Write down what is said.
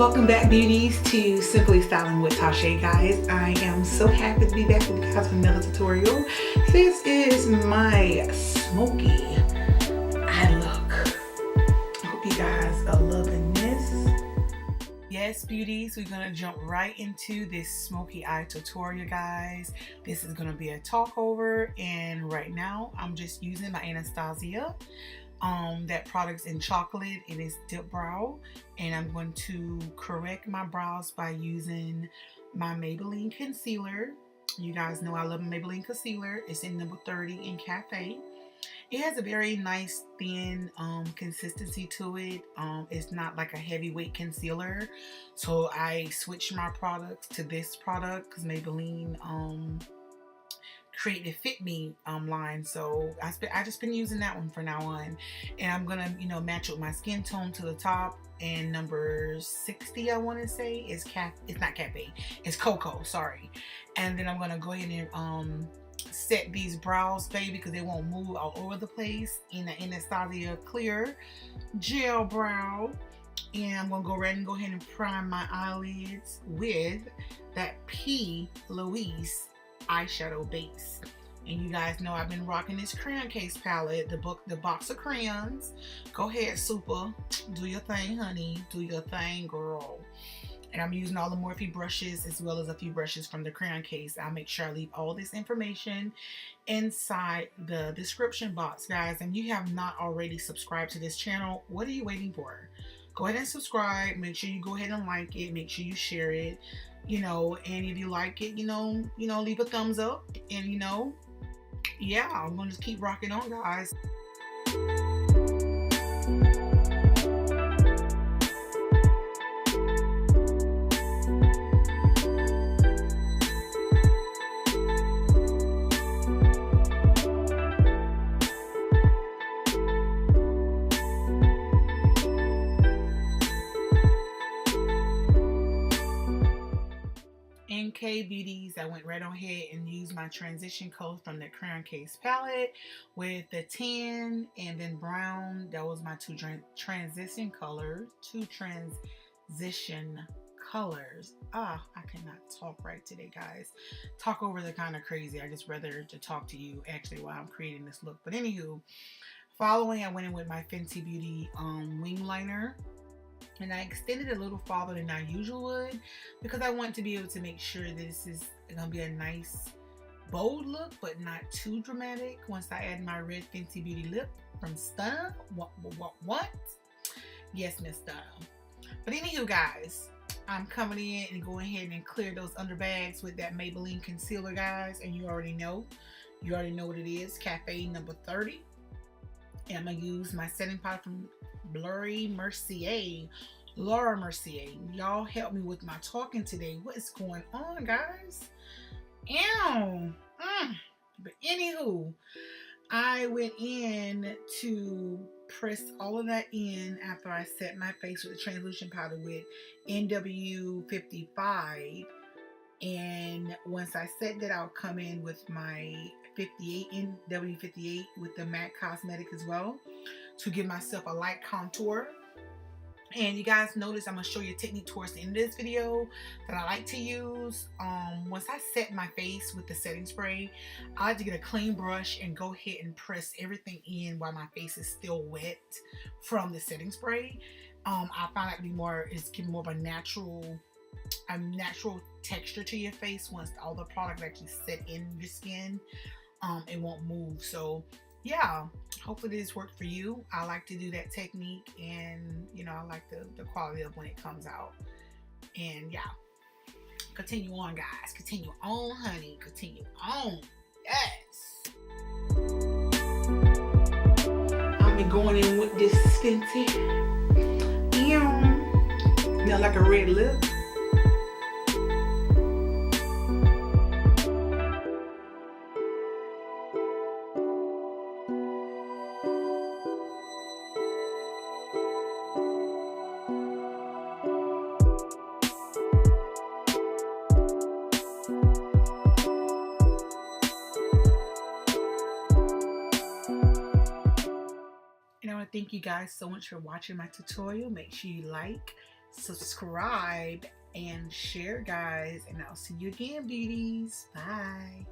Welcome back, beauties, to Simply Styling with Tasha. Guys, I am so happy to be back with you guys with another tutorial. This is my smoky eye look. I hope you guys are loving this. Yes, beauties, we're gonna jump right into this smoky eye tutorial, guys. This is gonna be a talk over, and right now I'm just using my Anastasia. That product's in chocolate. It is Dip Brow, and I'm going to correct my brows by using my Maybelline concealer. You guys know I love Maybelline concealer. It's in number 30 in Cafe. It has a very nice thin consistency to it. It's not like a heavyweight concealer, so I switched my products to this product because Maybelline create the Fit Me line, so I just been using that one for now on, and I'm gonna match with my skin tone to the top. And number 60, I want to say, is it's not Cafe, it's Coco, sorry. And then I'm gonna go ahead and set these brows, baby, because they won't move all over the place, in the Anastasia clear gel brow. And I'm gonna go ahead and prime my eyelids with that P. Louise eyeshadow base. And you guys know I've been rocking this crayon case palette, the box of crayons. Go ahead, super, do your thing, honey, do your thing, girl. And I'm using all the Morphe brushes as well as a few brushes from the crayon case. I'll make sure I leave all this information inside the description box, guys. And you have not already subscribed to this channel, what are you waiting for? Go ahead and subscribe. Make sure you go ahead and like it. Make sure you share it. And if you like it, leave a thumbs up. And yeah, I'm gonna just keep rocking on, guys. Beauties, I went right on ahead and used my transition color from the crayon case palette with the tan and then brown. That was my two transition colors. I cannot talk right today, guys. Talk over the kind of crazy. I just rather to talk to you actually while I'm creating this look. But anywho, following, I went in with my Fenty Beauty wing liner. And I extended it a little farther than I usually would because I want to be able to make sure that this is going to be a nice bold look, but not too dramatic. Once I add my red Fenty Beauty lip from Stunna. What? Yes, Miss Stunna. But anywho, guys, I'm coming in and going ahead and clear those underbags with that Maybelline concealer, guys. And you already know what it is, Cafe number 30. And I'm going to use my setting powder from Laura Mercier. Y'all help me with my talking today. What is going on, guys? Ew. But anywho, I went in to press all of that in after I set my face with the translucent powder with NW55. And once I set that, I'll come in with my 58 NW58 with the matte cosmetic as well to give myself a light contour. And you guys notice I'm going to show you a technique towards the end of this video that I like to use. Once I set my face with the setting spray, I like to get a clean brush and go ahead and press everything in while my face is still wet from the setting spray. I find that it's giving more of a natural texture to your face. Once all the product actually set in your skin, it won't move. So yeah, hopefully this worked for you. I like to do that technique, and I like the quality of when it comes out. And yeah, continue on, guys. Continue on, honey. Continue on. Yes. I'll be going in with this Fenty. Now like a red lip. Thank you guys so much for watching my tutorial. Make sure you like, subscribe, and share, guys. And I'll see you again, beauties. Bye.